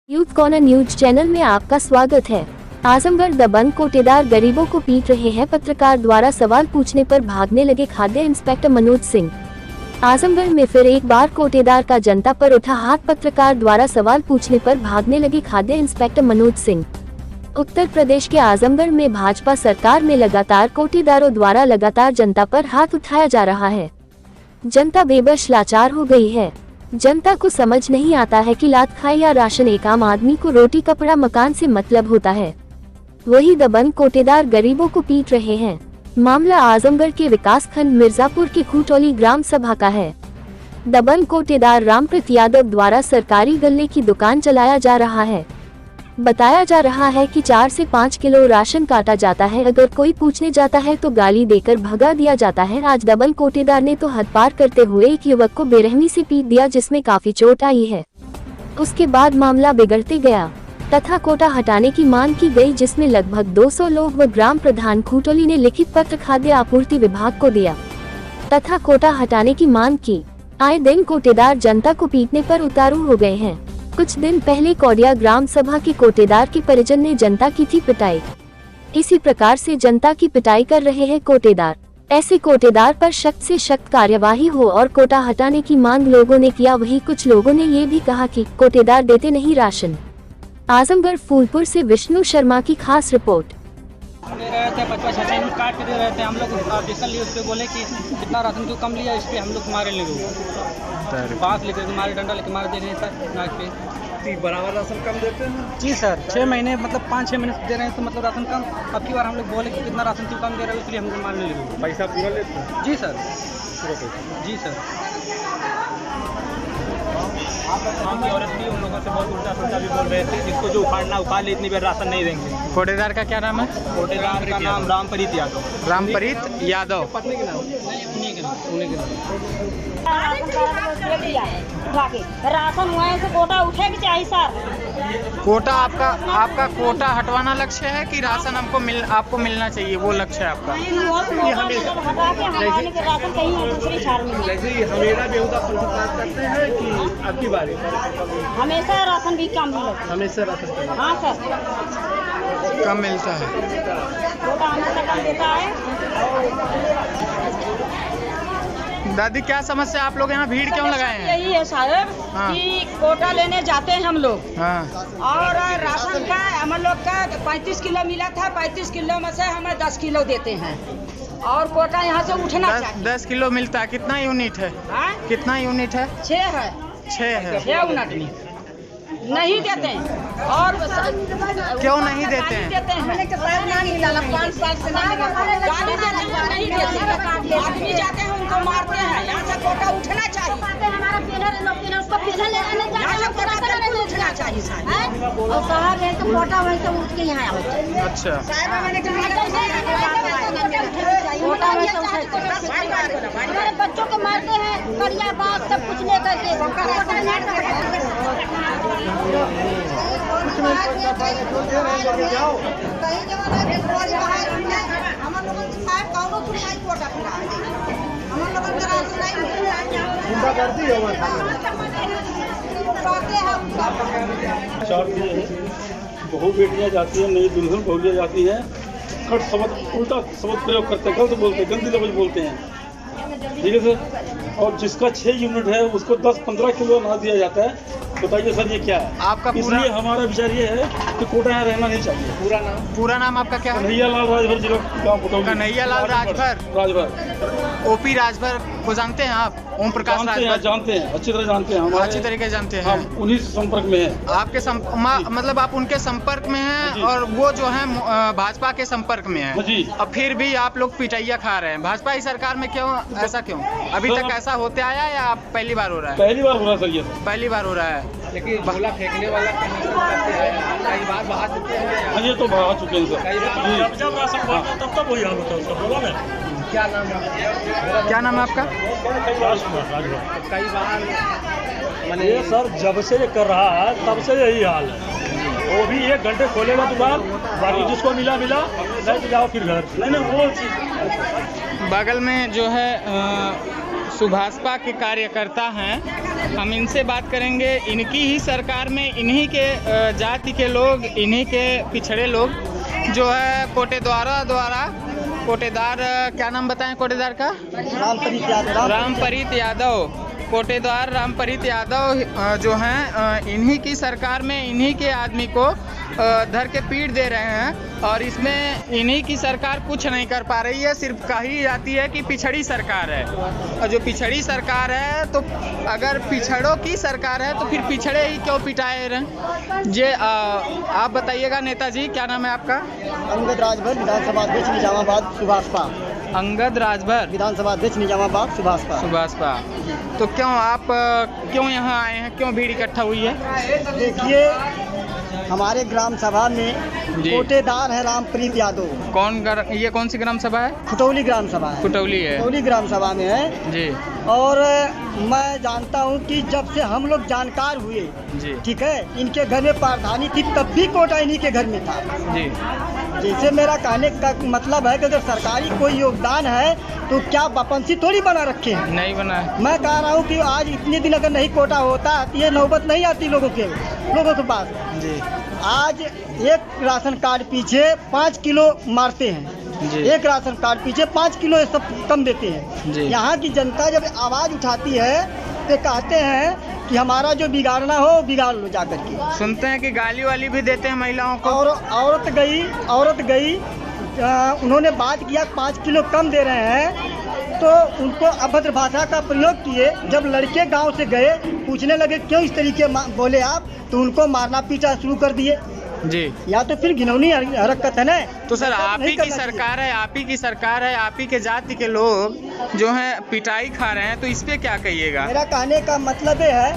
Youth corner news channel में आपका स्वागत है। आजमगढ़ दबंग कोटेदार गरीबों को पीट रहे हैं। पत्रकार द्वारा सवाल पूछने पर भागने लगे खाद्य इंस्पेक्टर मनोज सिंह। आजमगढ़ में फिर एक बार कोटेदार का जनता पर उठा हाथ। पत्रकार द्वारा सवाल पूछने पर भागने लगे खाद्य इंस्पेक्टर मनोज सिंह। उत्तर प्रदेश के आजमगढ़ में भाजपा सरकार में लगातार कोटेदारों द्वारा लगातार जनता पर हाथ उठाया जा रहा है। जनता बेबस लाचार हो गई है। जनता को समझ नहीं आता है कि लात खाए या राशन। एक आम आदमी को रोटी कपड़ा मकान से मतलब होता है, वही दबंग कोटेदार गरीबों को पीट रहे हैं। मामला आजमगढ़ के विकास खंड मिर्जापुर के खूटोली ग्राम सभा का है। दबंग कोटेदार रामप्रीत यादव द्वारा सरकारी गल्ले की दुकान चलाया जा रहा है। बताया जा रहा है कि 4 से 5 किलो राशन काटा जाता है। अगर कोई पूछने जाता है तो गाली देकर भगा दिया जाता है। आज दबंग कोटेदार ने तो हद पार करते हुए एक युवक को बेरहमी से पीट दिया, जिसमें काफी चोट आई है। उसके बाद मामला बिगड़ते गया तथा कोटा हटाने की मांग की गई, जिसमें लगभग 200 लोग व ग्राम प्रधान खूटोली ने लिखित पत्र खाद्य आपूर्ति विभाग को दिया तथा कोटा हटाने की मांग की। आए दिन कोटेदार जनता को पीटने पर उतारू हो गए हैं। कुछ दिन पहले कौडिया ग्राम सभा के कोटेदार के परिजन ने जनता की थी पिटाई। इसी प्रकार से जनता की पिटाई कर रहे हैं कोटेदार। ऐसे कोटेदार पर सख्त से सख्त कार्यवाही हो और कोटा हटाने की मांग लोगों ने किया। वहीं कुछ लोगों ने ये भी कहा कि कोटेदार देते नहीं राशन। आजमगढ़ फूलपुर से विष्णु शर्मा की खास रिपोर्ट। दे रहे थे 55 मिनट काट के दे रहे थे। हम लोग ऑब्जेक्शन लिए, उस पर बोले कि कितना राशन क्यों कम लिया, इस पर हम लोग मारे लगे। बांस लेकर मारे, डंडा लेकर मारे दे रहे हैं सर नाक पे। बराबर राशन कम देते हैं? जी सर, 6 महीने मतलब 5-6 महीने दे रहे हैं तो मतलब राशन कम। अब की बार हम लोग बोले कि कितना राशन क्यों कम दे रहे हो, इसलिए हम लोग मारने लगे। पैसा पूरा लेते हैं? जी सर, जी सर। की औरत भी उन लोगों से बहुत उल्टा सुल्टा भी बोल रहे थे, जिसको जो उखाड़ना उखाड़ ले, इतनी देर राशन नहीं देंगे। कोटेदार का क्या नाम है? कोटेदार का नाम रामप्रीत यादव। रामप्रीत यादव। पत्नी के नाम? उन्हीं के नाम। राशन वहीं से कोटा उठेगी चाहिए सर। कोटा आपका कोटा हटवाना लक्ष्य है कि राशन आपको मिलना चाहिए, वो लक्ष्य है आपका? हटा के हमारे के राशन कहीं दूसरी छाड़ में। जैसे ही हमेशा बेहुदा पंचायत करते हैं कि आपकी बारी? हमेशा राशन भी कम मिले। हमेशा राशन? हाँ सर, कम मिलता है। कोटा हमेशा कम देता है। दादी, क्या समस्या आप लोग यहाँ भीड़ क्यों लगाए हैं? यही है साहब कि कोटा लेने जाते हैं हम लोग। हाँ। और राशन का हम लोग का 35 किलो मिला था। 35 किलो में से हमें 10 किलो देते हैं और कोटा यहाँ से उठना चाहिए। 10 किलो मिलता है। कितना यूनिट है? कितना यूनिट है? 6 है। 6 है। 6 यूनिट नहीं देते हैं। और क्यों नहीं देते हैं? हमने के शायद ना मिला, 5 साल से नहीं देते। आदमी जाते हैं उनको मारते हैं। यहाँ से कोटा उठना चाहिए। हमारा पिलर उसको पिलर लेने यहाँ से कोटा उठना चाहिए और साहब है तो कोटा वहीं से उठ के यहाँ आओ। अच्छा। हमारे बच्चों को मारते हैं, करिया बात सब कुछ लेकर के। बहु बेटियाँ जाती हैं, नई दुल्हन बहुलियाँ जाती हैं, खट शब्द उल्टा शब्द प्रयोग करते हैं, गलत बोलते हैं, गंदी लफ्ज बोलते हैं। ठीक है सर। और जिसका 6 यूनिट है उसको 10-15 किलो अनाज दिया जाता है। बताइए सर ये क्या है? आपका इसलिए हमारा विचार ये है कि कोटा यहाँ रहना नहीं चाहिए। पूरा नाम आपका क्या है? कन्हैया लाल राजभर जिला गाँव खूटोली। कन्हैया लाल राजभर। ओपी राजभर को जानते हैं आप? ओम प्रकाश राजभर जानते हैं, अच्छी तरह जानते हैं। हमारे अच्छी तरीके जानते हैं। हम उन्हीं संपर्क में हैं। आपके मतलब आप उनके संपर्क में हैं और वो जो है भाजपा के संपर्क में है जी। अब फिर भी आप लोग पिटाइया खा रहे हैं भाजपा की सरकार में। क्यों ऐसा क्यों? अभी तक ऐसा होते आया या आप पहली बार हो रहा है? पहली बार हो रहा है सर, ये पहली बार हो रहा है। लेकिन झोला फेंकने वाला कई बार बहा चुके हैं। ये तो बहा चुके हैं सर। जब राशन बढ़ता तब तक वही हाल होता है उसका। बोला मैं क्या नाम है आपका? कई बार मैंने ये सर जब से ये कर रहा है तब से यही हाल है। वो भी 1 घंटे खोलेगा दुकान, बाकी जिसको मिला नहीं तो जाओ फिर घर। नहीं वो चीज़ बगल में जो है सुभाषपा के कार्यकर्ता हैं हम इनसे बात करेंगे। इनकी ही सरकार में इन्हीं के जाति के लोग, इन्हीं के पिछड़े लोग जो है कोटेदार क्या नाम बताएं कोटेदार का? रामप्रीत यादव। कोटेदार रामप्रीत यादव जो हैं इन्हीं की सरकार में इन्हीं के आदमी को धर के पीट दे रहे हैं और इसमें इन्हीं की सरकार कुछ नहीं कर पा रही है। सिर्फ कही जाती है कि पिछड़ी सरकार है, और जो पिछड़ी सरकार है तो अगर पिछड़ों की सरकार है तो फिर पिछड़े ही क्यों पिटाए रहे? जे आप बताइएगा नेताजी, क्या नाम है आपका? अंगद राजभर, विधानसभा अध्यक्ष निजामाबाद सुभाषपा। अंगद राजभर, विधानसभा अध्यक्ष निजामाबाद सुभाषपा। तो क्यों आप क्यों यहाँ आए हैं, क्यों भीड़ इकट्ठा हुई है? देखिए, हमारे ग्राम सभा में कोटेदार है रामप्रीत यादव। ये कौन सी ग्राम सभा है? खुटौली ग्राम सभा है। खुटौली है, खुटौली ग्राम सभा में है जी। और मैं जानता हूँ कि जब से हम लोग जानकार हुए जी, ठीक है, इनके घर में प्रावधानी थी तब भी कोटा इन्हीं के घर में था जी। जैसे मेरा कहने का मतलब है कि अगर सरकारी कोई योगदान है तो क्या वापसी थोड़ी बना रखे हैं? नहीं बना है। मैं कह रहा हूँ कि आज इतने दिन अगर नहीं कोटा होता तो ये नौबत नहीं आती लोगों के पास जी। आज एक राशन कार्ड पीछे 5 किलो मारते हैं जी। एक राशन कार्ड पीछे 5 किलो ये सब कम देते हैं जी। यहाँ की जनता जब आवाज़ उठाती है तो कहते हैं कि हमारा जो बिगाड़ना हो बिगाड़ लो जाकर के। सुनते हैं कि गाली वाली भी देते हैं महिलाओं को। और औरत गई उन्होंने बात किया 5 किलो कम दे रहे हैं तो उनको अभद्र भाषा का प्रयोग किए। जब लड़के गांव से गए पूछने लगे क्यों इस तरीके बोले आप, तो उनको मारना पीटा शुरू कर दिए जी। या तो फिर घिनौनी हरकत है ना। तो सर आप ही की सरकार है, आप ही की सरकार है, आप ही के जाति के लोग जो हैं पिटाई खा रहे हैं, तो इस पे क्या कहिएगा? मेरा कहने का मतलब ये है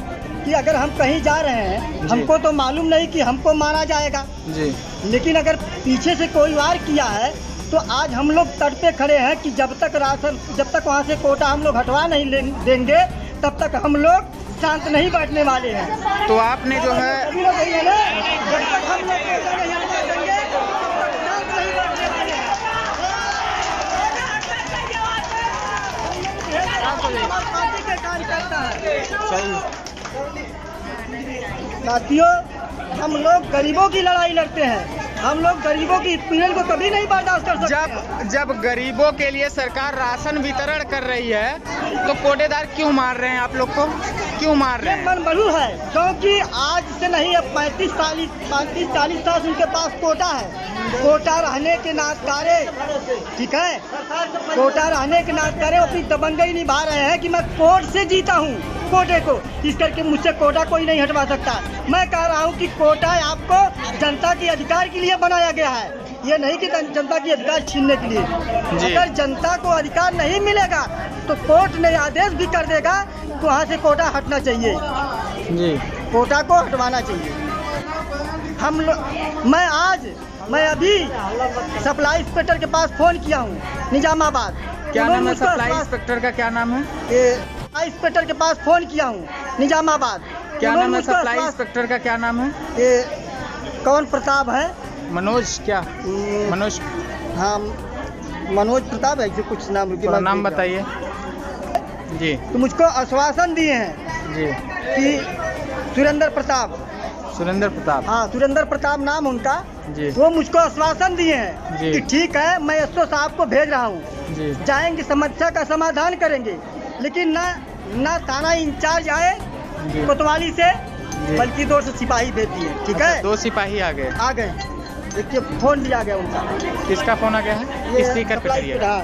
कि अगर हम कहीं जा रहे हैं, हमको तो मालूम नहीं कि हमको मारा जाएगा जी, लेकिन अगर पीछे से कोई वार किया है तो आज हम लोग तट पे खड़े हैं कि जब तक वहाँ से कोटा हम लोग हटवा नहीं देंगे तब तक हम लोग शांत नहीं बैठने वाले हैं। तो आपने जो है जब तक हम लोग कोटा नहीं हटवा देंगे तब तक शांत नहीं बैठने वाले हैं। पार्टी के कार्यकर्ता है। साथियों, हम लोग गरीबों की लड़ाई लड़ते हैं, हम लोग गरीबों की पीड़न को कभी नहीं बर्दाश्त कर सकते। जब गरीबों के लिए सरकार राशन वितरण कर रही है तो कोटेदार क्यों मार रहे हैं? आप लोग को क्यों मार रहे हैं? मन बलू है, क्योंकि आज से नहीं अब 35-40 साल उनके पास कोटा है। कोटा रहने के नाते, ठीक है, कोटा रहने के नाते अपनी दबंगई निभा रहे हैं कि मैं कोर्ट से जीता हूँ कोटे को, इस करके मुझसे कोटा कोई नहीं हटवा सकता। मैं कह रहा हूँ कि कोटा आपको जनता के अधिकार के लिए बनाया गया है, ये नहीं कि जनता के अधिकार छीनने के लिए। अगर जनता को अधिकार नहीं मिलेगा तो कोर्ट ने आदेश भी कर देगा तो वहाँ से कोटा हटना चाहिए जी, कोटा को हटवाना चाहिए। मैं अभी सप्लाई इंस्पेक्टर के पास फोन किया हूँ निजामाबाद। क्या नाम है सप्लाई इंस्पेक्टर का? क्या नाम है? इंस्पेक्टर के पास फोन किया हूँ निजामाबाद। क्या नाम है सप्लाई इंस्पेक्टर का? क्या नाम है? ये कौन प्रताप है? मनोज क्या? मनोज, हाँ मनोज प्रताप है, कुछ नाम बताइए जी। तो मुझको आश्वासन दिए हैं जी कि सुरेंद्र प्रताप, हाँ सुरेंद्र प्रताप नाम उनका जी। वो मुझको आश्वासन दिए हैं कि ठीक है मैं एसओ साहब को भेज रहा हूँ, जाएंगे समस्या का समाधान करेंगे, लेकिन ना थाना इंचार्ज आए कोतवाली से, बल्कि 2 सिपाही भेज दिए। ठीक है, 2 सिपाही आ गए। देखिए फोन दिया गया उनका। किसका फोन आ गया है? स्पीकर पे करिए। हाँ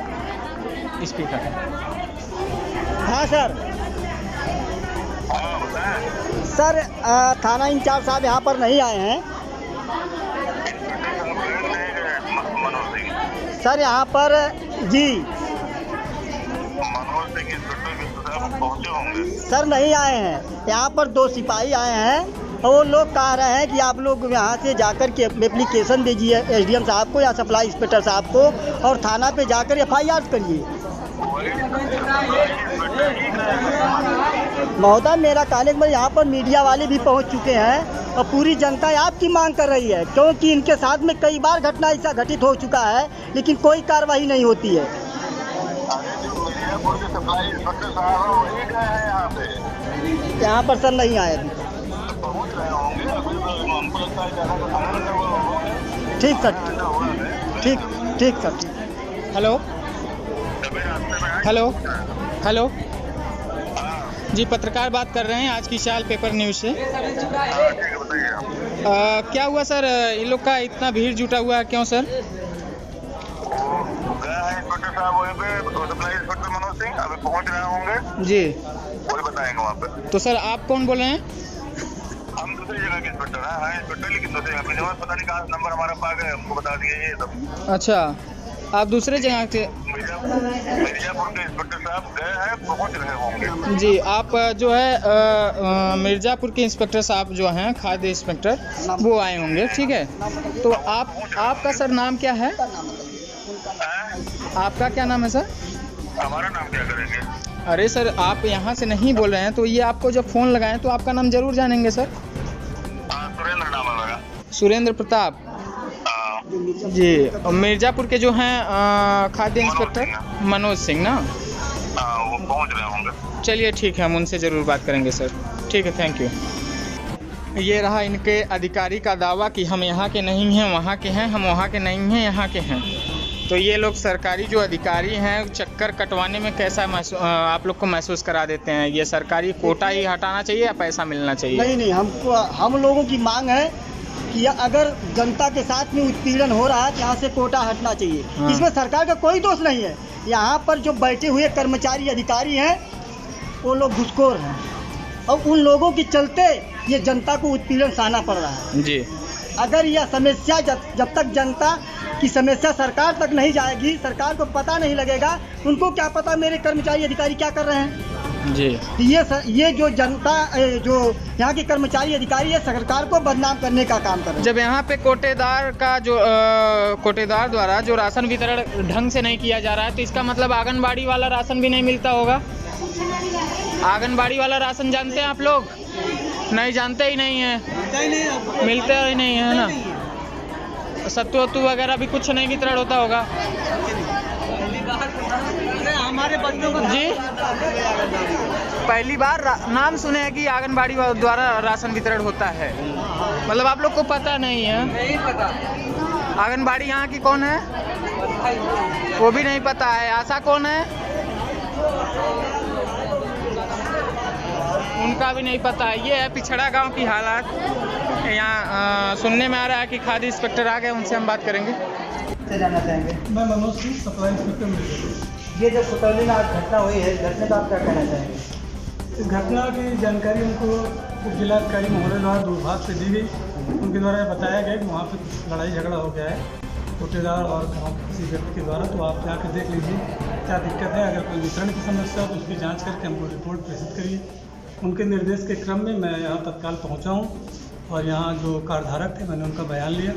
स्पीकर। हाँ सर थाना इंचार्ज साहब यहाँ पर नहीं आए हैं सर, यहाँ पर जी सर नहीं आए हैं। यहाँ पर 2 सिपाही आए हैं और वो लोग कह रहे हैं कि आप लोग यहाँ से जाकर के एप्लीकेशन दीजिए एसडीएम साहब को या सप्लाई इंस्पेक्टर साहब को और थाना पे जाकर एफआईआर करिए। महोदय, मेरा कहने में यहाँ पर मीडिया वाले भी पहुँच चुके हैं और पूरी जनता आपकी मांग कर रही है, क्योंकि इनके साथ में कई बार घटना ऐसा घटित हो चुका है लेकिन कोई कार्रवाई नहीं होती है। सप्लाई इंस्पेक्टर साहब वही गए हैं यहाँ पे। यहाँ पर सर नहीं आए अभी। पहुँच रहे होंगे अभी, तो हमको लगता है ज़्यादा तो समय लगा होगा। ठीक सर, ठीक सर, ठीक। हेलो हेलो हेलो जी, पत्रकार बात कर रहे हैं आज की शाल पेपर न्यूज़ से। क्या हुआ सर, इन लोग का इतना भीड़ जुटा हुआ है क्यों सर? इंस्पेक्टर साहब वहीं पे, सप्लाई इंस्पेक्टर मनोज सिंह अभी पहुंच रहे होंगे जी, वही बताएंगे वहाँ पे। तो सर आप कौन बोल रहे हैं? हम दूसरी जगह के इंस्पेक्टर हैं। हाँ इंस्पेक्टर, लेकिन दूसरी जगह पे जब पता नहीं कहाँ नंबर हमारे पास है, हमको बता दिए ये सब। अच्छा, आप दूसरे जगह के? मिर्जापुर के इंस्पेक्टर साहब गए हैं, पहुंच रहे होंगे। जी, आप जो है मिर्ज़ापुर के इंस्पेक्टर साहब जो हैं, खाद्य इंस्पेक्टर, वो आए होंगे, ठीक है। तो आपका सर नाम क्या है? आपका क्या नाम है सर? हमारा नाम क्या करेंगे? अरे सर, आप यहाँ से नहीं बोल रहे हैं तो ये आपको जब फ़ोन लगाएं तो आपका नाम जरूर जानेंगे सर। सुरेंद्र नाम है मेरा। सुरेंद्र प्रताप जी, मिर्ज़ापुर के जो हैं खाद्य इंस्पेक्टर मनोज सिंह ना? वो पहुंच रहे होंगे। चलिए ठीक है, हम उनसे ज़रूर बात करेंगे सर। ठीक है, थैंक यू। ये रहा इनके अधिकारी का दावा कि हम यहाँ के नहीं हैं, वहाँ के हैं, हम वहाँ के नहीं हैं, यहाँ के हैं। तो ये लोग सरकारी जो अधिकारी हैं चक्कर कटवाने में कैसा आप लोग को महसूस करा देते हैं? ये सरकारी कोटा ही हटाना चाहिए या पैसा मिलना चाहिए? नहीं, हम लोगों की मांग है कि अगर जनता के साथ में उत्पीड़न हो रहा है तो यहाँ से कोटा हटना चाहिए। हाँ। इसमें सरकार का कोई दोष नहीं है। यहाँ पर जो बैठे हुए कर्मचारी अधिकारी हैं वो लोग घुसखोर हैं और उन लोगों के चलते ये जनता को उत्पीड़न सहना पड़ रहा है जी। अगर यह समस्या जब तक जनता की समस्या सरकार तक नहीं जाएगी, सरकार को पता नहीं लगेगा, उनको क्या पता मेरे कर्मचारी अधिकारी क्या कर रहे हैं जी। ये जो जनता जो यहाँ के कर्मचारी अधिकारी है सरकार को बदनाम करने का काम कर रहे हैं। जब यहाँ पे कोटेदार का जो कोटेदार द्वारा जो राशन वितरण ढंग से नहीं किया जा रहा है तो इसका मतलब आंगनबाड़ी वाला राशन भी नहीं मिलता होगा। आंगनबाड़ी वाला राशन जानते हैं आप लोग? नहीं जानते ही नहीं है, मिलते ही नहीं है ना। सत्तू वत्तू वगैरह भी कुछ नहीं वितरण होता होगा हमारे बच्चों को जी। पहली बार नाम सुने हैं कि आंगनबाड़ी द्वारा राशन वितरण होता है, मतलब आप लोग को पता नहीं है? नहीं पता। आंगनबाड़ी यहाँ की कौन है वो भी नहीं पता है। आशा कौन है उनका भी नहीं पता है। ये है पिछड़ा गांव की हालात। यहाँ सुनने में आ रहा है कि खाद्य इंस्पेक्टर आ गए, उनसे हम बात करेंगे। जानना चाहेंगे। मैं मनोज सिंह, सप्लाई इंस्पेक्टर मिर्जापुर। ये जो कुतौली में आज घटना हुई है, घटना का आप क्या कहना चाहेंगे? इस घटना की जानकारी उनको उप जिलाधिकारी महोदय द्वारा दूरभाष से दी गई। उनके द्वारा बताया गया कि वहाँ पे कुछ लड़ाई झगड़ा हो गया है कोटेदार और गाँव किसी व्यक्ति के द्वारा, तो आप जाकर देख लीजिए क्या दिक्कत है। अगर कोई वितरण की समस्या हो तो उसकी जाँच करके हमको रिपोर्ट प्रेषित करिए। उनके निर्देश के क्रम में मैं यहाँ तत्काल पहुँचा हूँ और यहाँ जो कार्डधारक थे मैंने उनका बयान लिया।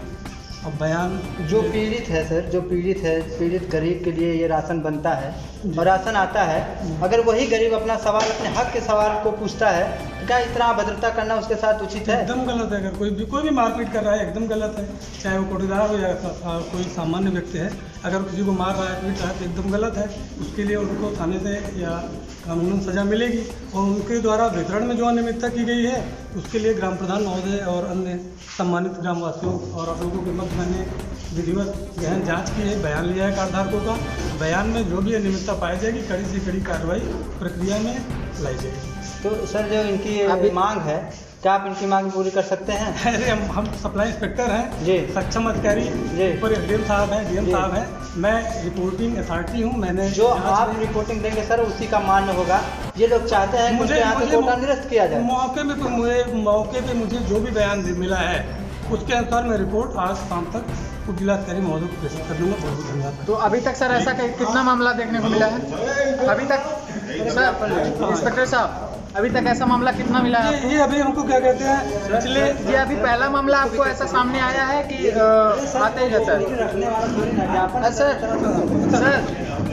अब बयान जो पीड़ित है सर, जो पीड़ित है, पीड़ित गरीब के लिए ये राशन बनता है और राशन आता है, अगर वही गरीब अपना सवाल, अपने हक के सवाल को पूछता है तो क्या इतना अभद्रता करना उसके साथ उचित है? एकदम गलत है। अगर कोई भी मारपीट कर रहा है एकदम गलत है, चाहे वो कोटेदार हो या कोई सामान्य व्यक्ति है। अगर किसी को मार रहा है, पीट रहा है तो एकदम गलत है। उसके लिए उनको थाने से या कानूनन सजा मिलेगी। और उनके द्वारा वितरण में जो अनियमितता की गई है उसके लिए ग्राम प्रधान महोदय और अन्य सम्मानित ग्रामवासियों और आप लोगों के मध्य मैंने विधिवत गहन जांच की है, बयान लिया है कार्डधारकों का। बयान में जो भी अनियमितता पाई जाएगी कड़ी से कड़ी कार्रवाई प्रक्रिया में लाई जाएगी। तो सर जो इनकी मांग है, क्या आप इनकी मांग पूरी कर सकते हैं? अरे हम सप्लाई इंस्पेक्टर हैं जी, सक्षम अधिकारी जी, ऊपर एसडीएम साहब हैं, डीएम साहब हैं, मैं रिपोर्टिंग अथॉरिटी हूँ। मैंने जो आप रिपोर्टिंग देंगे सर उसी का मान्य होगा। ये लोग चाहते हैं कि यहाँ से कोटा निरस्त किया जाए। मौके पे मुझे जो भी बयान मिला है उसके अनुसार मैं रिपोर्ट आज शाम तक उप जिलाधिकारी महोदय को प्रेषित कर दूंगा। बहुत बहुत धन्यवाद। तो अभी तक सर ऐसा कितना मामला देखने को मिला है अभी तक? सर इंस्पेक्टर साहब, अभी तक ऐसा मामला कितना मिला है? ये अभी हमको क्या कहते हैं पिछले ये अभी पहला मामला आपको ऐसा सामने आया है कि आते ही रहता है? सर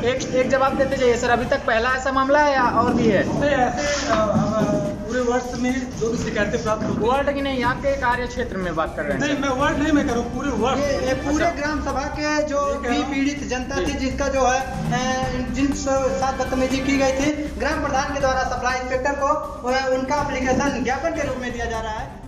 एक जवाब देते जाइए सर, अभी तक पहला ऐसा मामला है या और भी है? ऐसे पूरे वर्ष में जो भी शिकायतें प्राप्त होती वार्ड की नहीं, आपके कार्य क्षेत्र में बात कर रहे हैं? नहीं, मैं वार्ड नहीं मैं करूँ, पूरे वर्ष ये पूरे ग्राम सभा के जो भी पीड़ित जनता थी, जिसका जो है जिन साथ बदतमीजी की गई थी, ग्राम प्रधान के द्वारा सप्लाई इंस्पेक्टर को उनका एप्लीकेशन ज्ञापन के रूप में दिया जा रहा है।